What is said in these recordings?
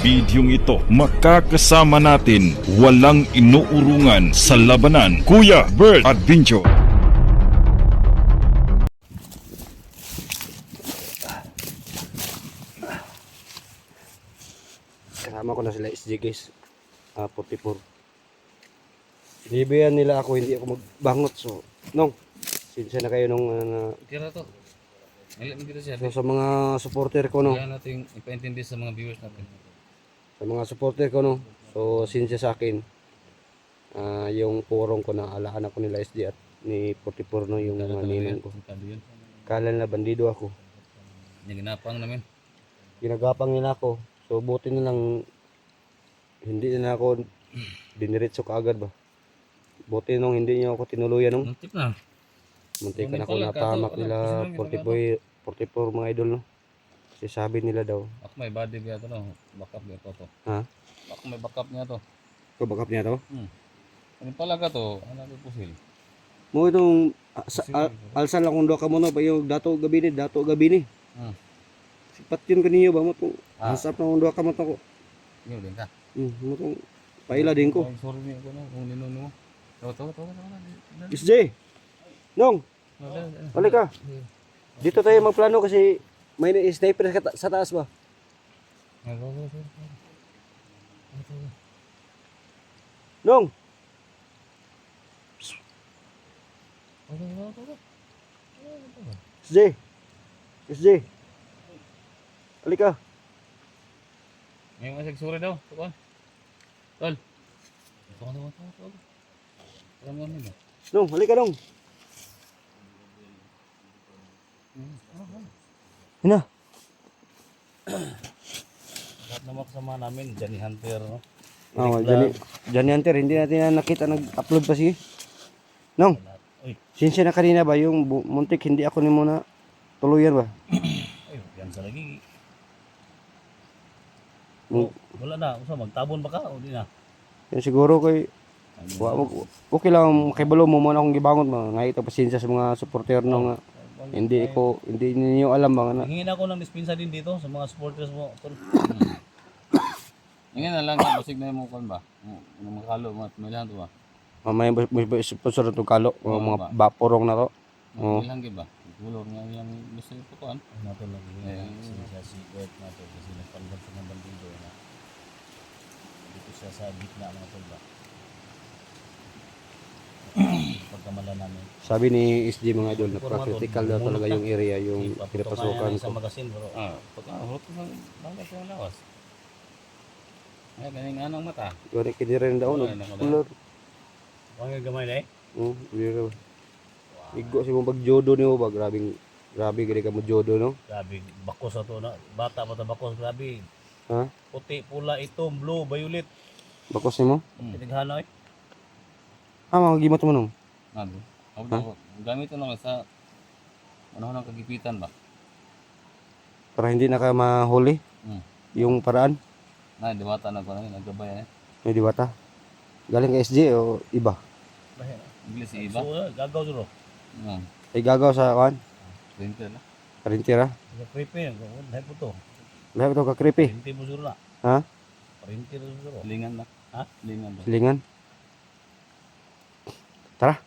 bidyong ito, makakasama natin walang inuurungan sa labanan, Kuya Bert Adventure. Kasama ko na sila SG guys, 44. Binibayan nila ako, hindi ako magbangot. So, nong, sinsya na kayo nung Tira to. Ngayon dito siya. so, sa mga supporter ko, no. Kailangan natin ipaintindi sa mga viewers natin. Sa mga supporter ko, no. So, sinsya sa akin. Yung purong ko na alaan ako nila SG at ni 44, no, yung mga ninong ko. Sabi yun. Kala nila bandido ako. Yung ginapang namin. Ginagapang nila ako. So, buti na lang hindi na ako diniretso kaagad ba. Buti nung hindi niyo ako tinuluyan nung. Muntik na. Muntik ka na ako Pala, natamak kaso, nila kasi nung 44 mga idol, no. Kasi sabi nila daw. Ako may body niya to, no? Backup niya to. Ha? Ako may backup niya to. So, backup niya to? Ano pala ka to? Ano ko pusil? Mo itong alsan lang kung doon ka mo no. Pa yung dato gabi ni. Sipat yun kaniyo ba mo itong ansap na kung doon ka mo ito. Yun din ka. Mo itong paila din ko. Ay, sorry niya ko na. Kung ninuno mo. Tawa. SJ! Nong! Balik ka. Dito tayo magplano kasi may sniper sa taas ba? Nong! SJ! Balik ka. Ngayon masag sorry daw. Tukon. Tol. Tukon. Alam mo nila. Nong, balik ka nong. Hina. Lahat naman kasama namin. Johnny Hunter, no? Johnny Hunter, hindi natin na nakita nag-upload pa siya. Nong, Uy. sinsya na kanina ba yung muntik hindi ako ni muna tuluyan ba? Ay, yan sa lagi. Mm. Wala na. Usa magtabon ba ka o di na? Yan siguro kay okay lang makibalo mo muna akong gibangon mo. Nga ito pasensya sa mga supporter no nga. Hindi ninyo alam ba nga. Hingin ako ng dispensa din dito sa mga supporters mo. Tol. Hingin na lang. Basig na yung mukon ba? Yung makalo. May lang to ba? Mamaya sponsor itong kalo. Mga baporong na to. May lang ba? Gulor nga yung gusto yung pukuan. Nato lang yung sa secret nato. Kasi nagpalagad sa ng bandido na dito siya sa gitna mga tol ba? Pagkamala namin. Sabi ni SG mga idol, napaka-critical daw talaga yung area, yung pinapasukan sa ko. magasin bro. Pagka-hulot ko ng bagay sa lawas. Ay, ganing anong mata. Yun, kinirin daw, no? Kulor. Huwag gamay na eh. Hindi ka. Igo si mong pag-jodo niyo ba? Grabe, gani ka mo jodo, no? Grabe, bakos na to na. Bata pa ta bakos, grabe. Ha? Puti, pula, itom, blue, violet. Bakos ni mo? Tinighana eh. Mga gimot mo nung. Ano? Gamit ko lang sa ano ng kagipitan ba? Para hindi na ka mahuli. Yung paraan. Na, diwata na ko na naggabayan eh. May diwata. Galing ka SG o iba? English iba. So, gagaw duro. Ay gagaw sa kan? Printer na. Karintira. Creepy, dahil po to. Lahat ito ka creepy. Printer mo duro na. Ha? Printer mo duro. Lingan na. Ha? Lingan ba? Silingan. Tara.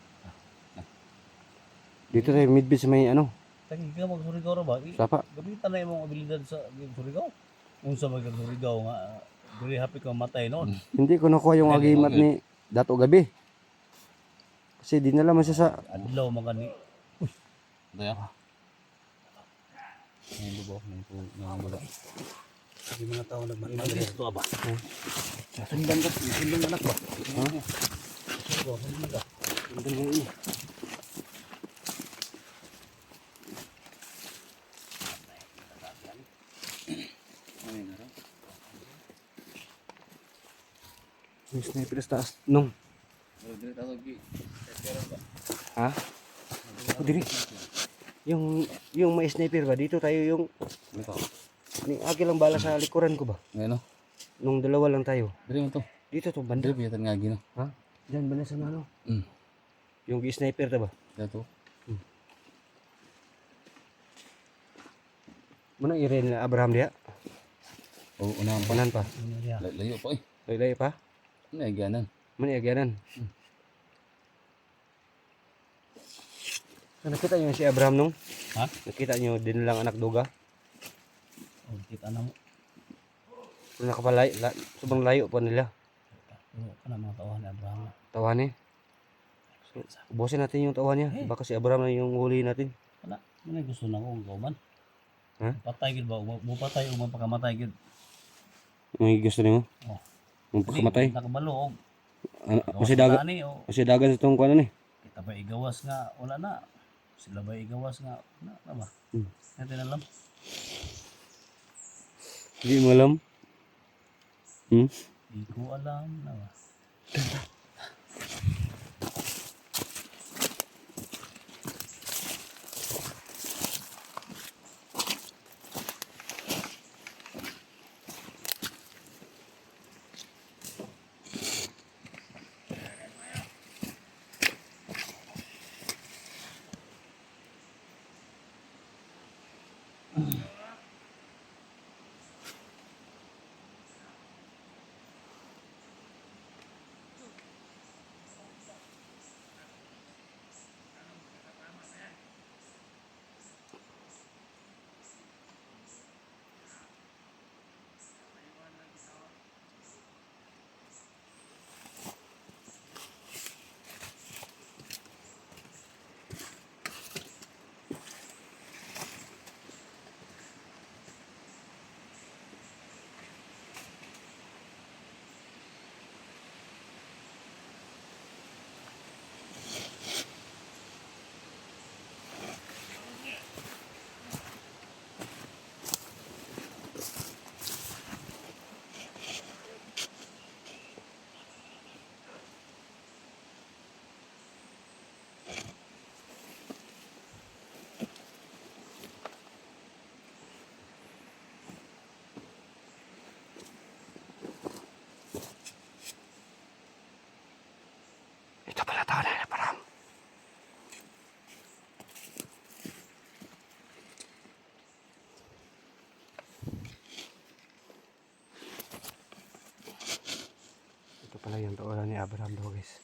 Dito tayo midbit sa may ano. Tagi ka magsurigaw ra ba? Sapa. Gamitan na imong abilidad sa surigaw. Unsa magsurigaw nga dili happy ka matay noon. Hindi ko nakuha yung agimat ni Dato Gabi. Kasi di na naman siya sa... Adlaw magani. Uy. Daya. Ay lubo nang mga Hindi mga tao nagmamalas ito ba? Sundan ko, sundan anak ba? Ha? Sundan ka. Sundan mo ini. May sniper sa taas. Nung. Ha? O diri. Yung may sniper ba? Dito tayo yung... Ni agi lang bala sa likuran ko ba? Ngayon no? Nung dalawa lang tayo. Dili mo to. Dito to banda. Dili biyatan nga gino. Ha? Diyan banda sa ano? Mm. Yung sniper ta ba? Dato. Muna i-rain na Abraham dia. O unahan pa. Unan pa. Layo pa eh. Laylay pa. Ano yung ganan? Mani agyanan. Nakita niyo si Abraham nung? Ha? Nakita niyo din lang anak duga? O kita na mo. Pero nakapalay, sobrang layo pa nila. Pero ka na mga tauhan ni Abraham. Tawan eh. So, ubusin natin yung tawan niya. Baka si Abraham na yung huli natin. Wala. Ano gusto na ko ang kauban? Ha? Patay gid ba? Mupatay o mapakamatay gid. May gusto niyo? Oh. Yung pagkamatay. Nakabalo og. Kasi dagat. Kasi dagat itong kuano ni. Kita ba igawas nga wala na. Sila ba igawas nga na ba? Hmm. Natin alam. Hindi mo alam. Di ko alam na ba. Ito pala tawan ni Abraham. Ito pala yung tawan ni Abraham daw guys.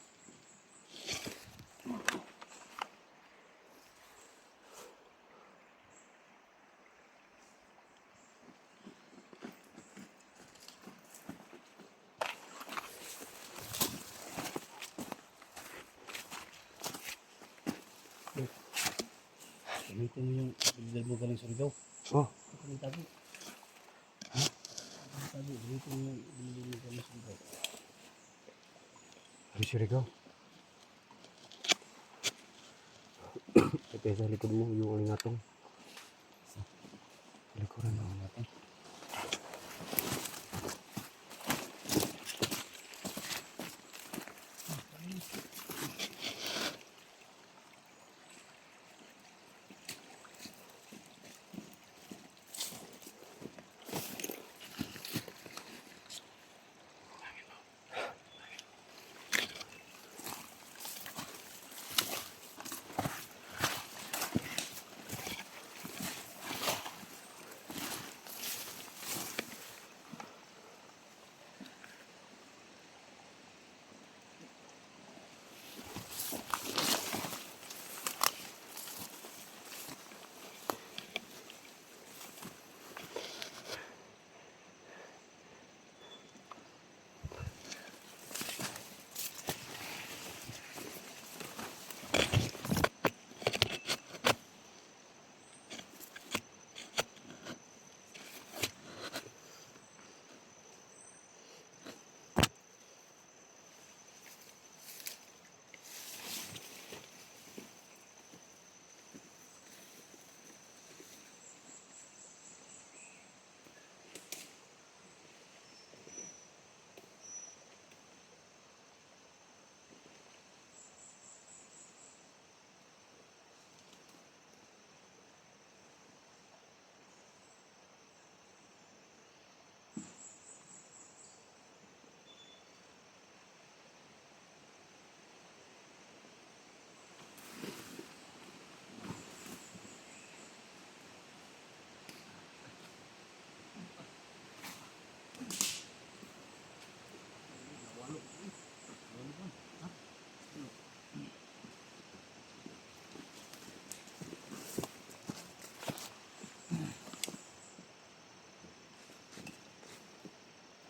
Gamitin mo yung bigdal mo galing sa Rigaw. Oh, Ang tabi. Ha? Ang tabi. Gamitin mo yung bigdal mo galing sa Rigaw. hari Surigao. Ito sa likod mo yung alingatong. Sa likuran mo natin.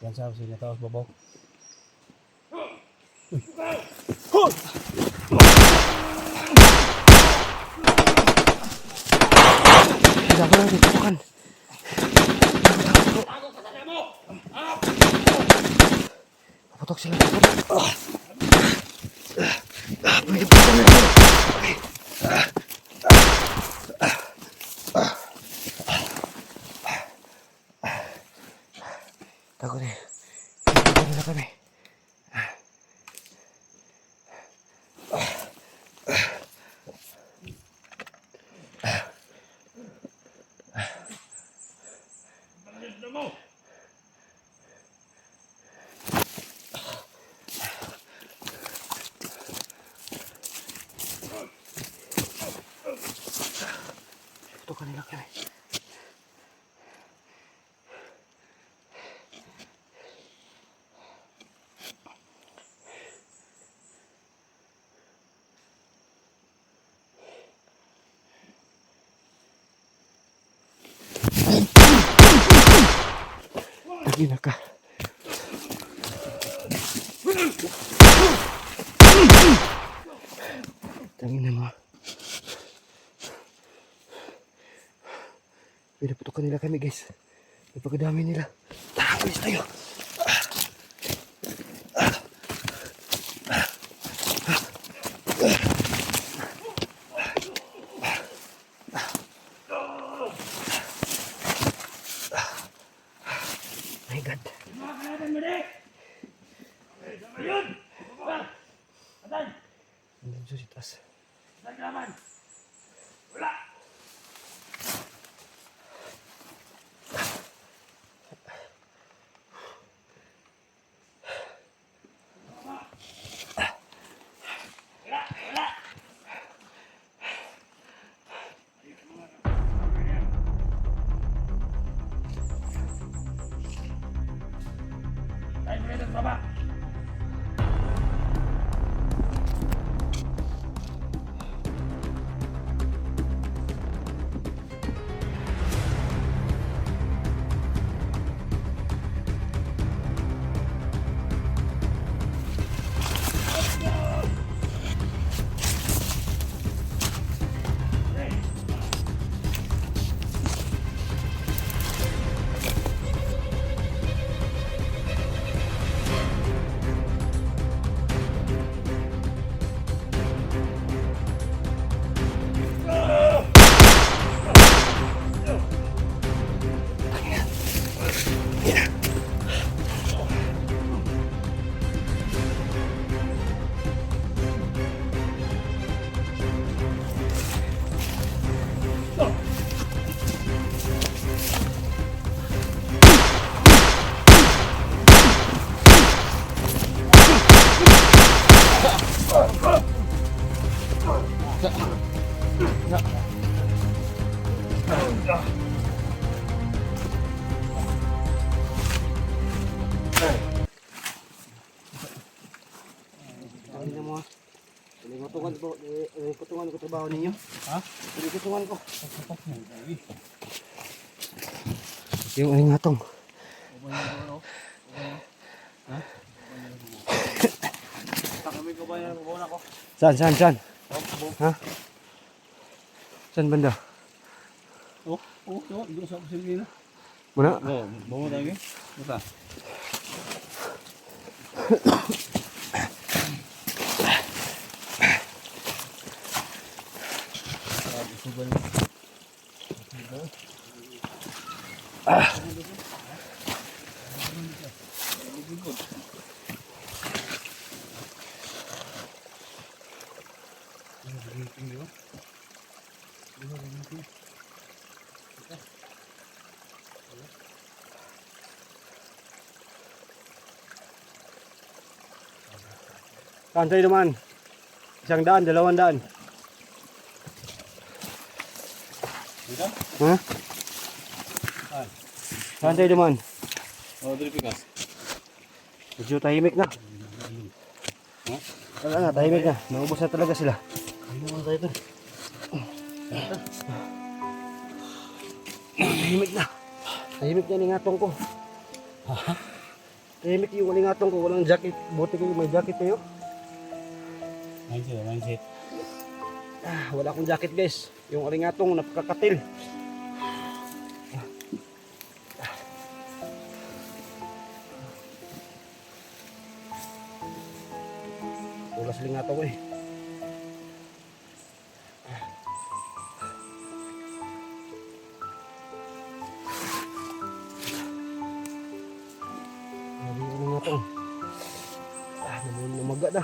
Yan sa sila tawas babaw. Tidak ko lang ditutukan. Paputok sila. Paputok. Pwede pa na rin. Takot eh. Takot na kami. Tutukan nila kami. Lagi na ka. Tangin na mo. Pinaputukan nila kami guys. Napakadami nila. Tara, alis tayo. My God. Nandun siya si taas. Kutungan ko trabaho ninyo. Ha? Kutungan ko. Yung aling hatong. Ha? Kami ko ba yan? Bubuo na ko. Saan? Ha? Saan banda? Dito sa kusina. Muna? Bumo tayo. Buta. Saan tayo naman? 100, 200. Dito? Ha? Saan tayo naman? Dili pikas. Medyo tahimik na. Ha? Wala na, tahimik na. Naubos na talaga sila. Ano mo tayo ito? Tahimik na. Tahimik na ni ngatong ko. Tahimik yung alingatong ko, walang jacket. Buti kayo may jacket kayo. Mindset. Wala akong jacket guys. Yung alingatong napakakatil. Tulas lingatong eh. Grabe yung alingatong. Namaga na.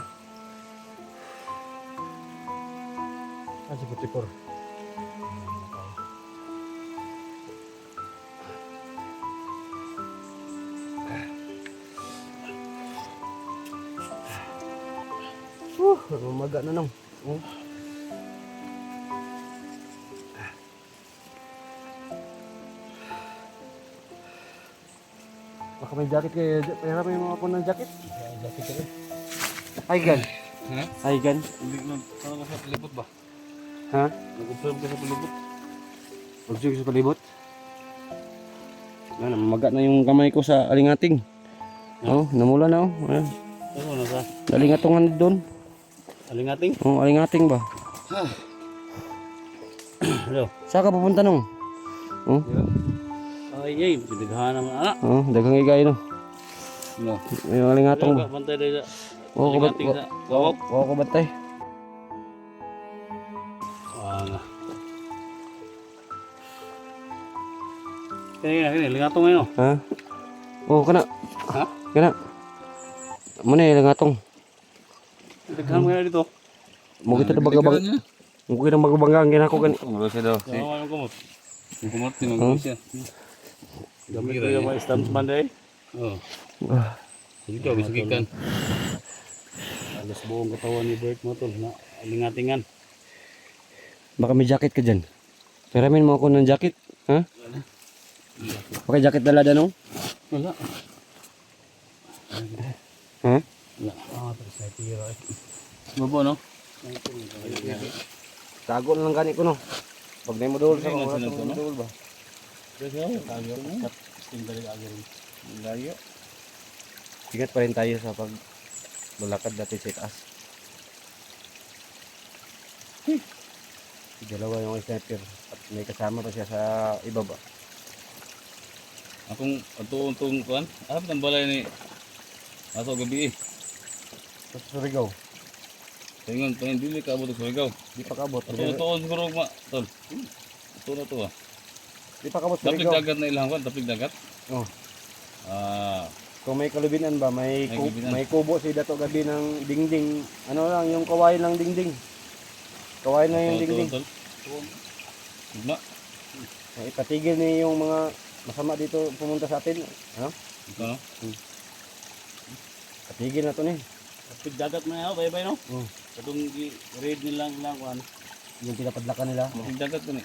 Si Putipor. Namaga na nang. Baka may jacket kayo. Pahirap mo yung mga ng jacket. Jacket ka rin. Aygan. Ha? Aygan. Hindi na, parang ka sa palibot ba? Ha? Nag-observe ka sa palibot. Pagsyog sa palibot. Namaga na yung kamay ko sa alingating. Oh, namula na oh. Ayan. Ano na sa? Alingatongan doon. Alingating? Oh, alingating ba? Hello. Saan ka pupunta nung? Oh, Ay, pinaghahan naman anak. oh, dagang igay no. No. Yung alingatong ba? Bantay dahil Oh, kabat. alingating sa wawak. Oh, kabatay. Kaya, lingatong ngayon. Ha? Oh, kana. Ha? Kana. Muna yung alingatong. Daghan mo na dito. Mo kita na bagabang. Mo kita magabangga ang ginako kan. Ang rosa daw. Ano ang kumot? Yung kumot, tinanggal siya. Gamit ko yung mga stamps man dahil. Oo. Sige daw, bisigikan. Alas buong katawan ni Bert mo tol, na alingatingan. Baka may jacket ka dyan. Peramin mo ako ng jacket. Ha? Baka jacket dala danong? Wala. Ha? Wala. Terus saya tira eh. Babo no? Tago na lang gani ko no. Pag na mo dol sa Hindi, mga nasa ratong no? dol ba? Terus ya, tayo. Steam dari agak layo. Ingat pa rin tayo sa pag lalakad natin sa itaas. Dalawa yung sniper at may kasama pa siya sa ibaba. Akong atong kuan, harap ng balay ni ato gabi eh. Sa Surigao, Tingon, pangin dili ka abot sa Surigao. di pa kabot. Tuon siguro ma, tol. Ito na to ah. Di pa kabot Tapig Surigao. dagat na ilang kuan, tapig dagat. Oh. Ah, Kung may kalubinan ba, May kalubinan. may kubo si Dato gabi ng dingding. Ano lang, yung kawain ng dingding. Kawain na yung dingding. tol. Guma. Ipatigil ni yung mga masama dito pumunta sa atin. Ano? Ito no. Patigil na to ni. Tapig dagat na yaw, bye-bye no. Oh. Katong i-read nilang lang kuan. Yung pinapadlakan nila. Tapig dagat ko ni.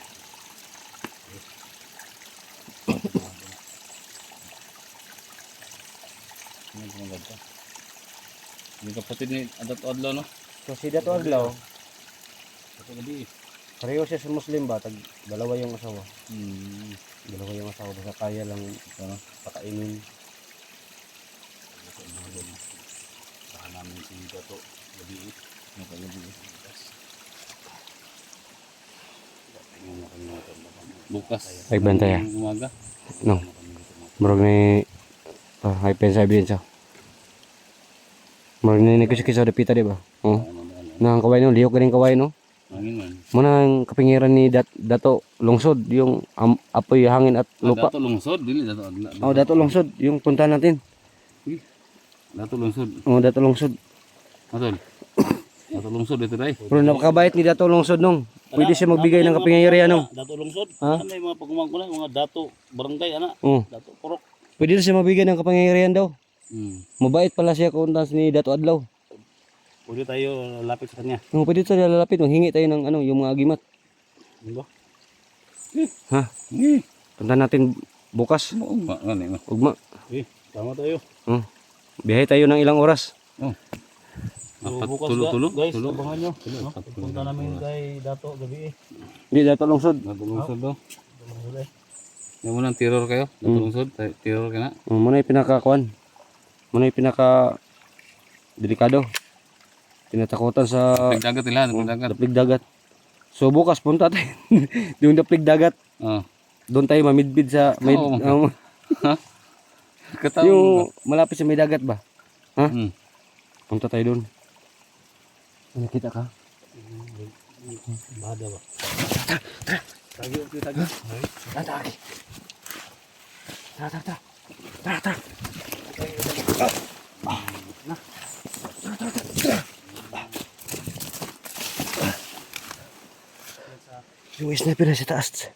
Ano tumagad ka? Yung kapatid ni Adat Adlaw no? So si Dato Adlaw, Ito gabi eh. pareho siya sa Muslim ba? Dalawa yung asawa. Dalawa Yung asawa basta kaya lang ano? pakainin. Saka namin si Dato gabi eh. Gabi eh. Bukas. Ay, bantay, ah. Umaga. No. Murag ni hay pensabi din siya. Murag ni nagkisa-kisa dapita di ba? Oh. Nang kaway no, liyok ganing kaway no. Hangin man. Muna ang kapingiran ni Dato lungsod yung apoy hangin at lupa. Dato lungsod, dili Dato Adlaw. Oh, Dato lungsod yung punta natin. Dato lungsod. Oh, Dato lungsod. Atol. Dato lungsod dito dai. Pero napakabait ni Dato lungsod nung. Pwede siya magbigay ng kapingiran no. Dato lungsod. Ha? Ano yung mga pagumang ko na, mga dato barangay ana. Oh, Dato Purok. pwede siya magbigay ng kapingiran daw. Mabait pala siya kuntas ni Dato Adlaw. Pwede tayo lapit sa kanya. Oh, pwede tayo lalapit, manghingi tayo ng ano, yung mga agimat. Di ba? Ha? Punta natin bukas. Ngani mo. Ugma. Tama tayo. Oh. Biyahe tayo ng ilang oras. Apat bukas tulo-tulo. guys, Tulo. abangan nyo. Punta namin kay Dato gabi eh. Hindi Dato lungsod. Dato lungsod daw. Huli. Yung unang terror kayo. Dato lungsod. Terror ka na. Oh, muna yung pinakakuan. Muna yung pinaka delikado. Tinatakutan sa Dagat nila, dagat. daplig dagat. So bukas punta tayo. Yung daplig dagat. Oh. Doon tayo mamidbid sa may Oo. Kataon. yung malapit sa may dagat ba? Ha? Hmm. Punta tayo doon. Nakita ka? Bada ba? Tagi, okay, tagi. Tagi. Tara. Yung sniper na sa taas.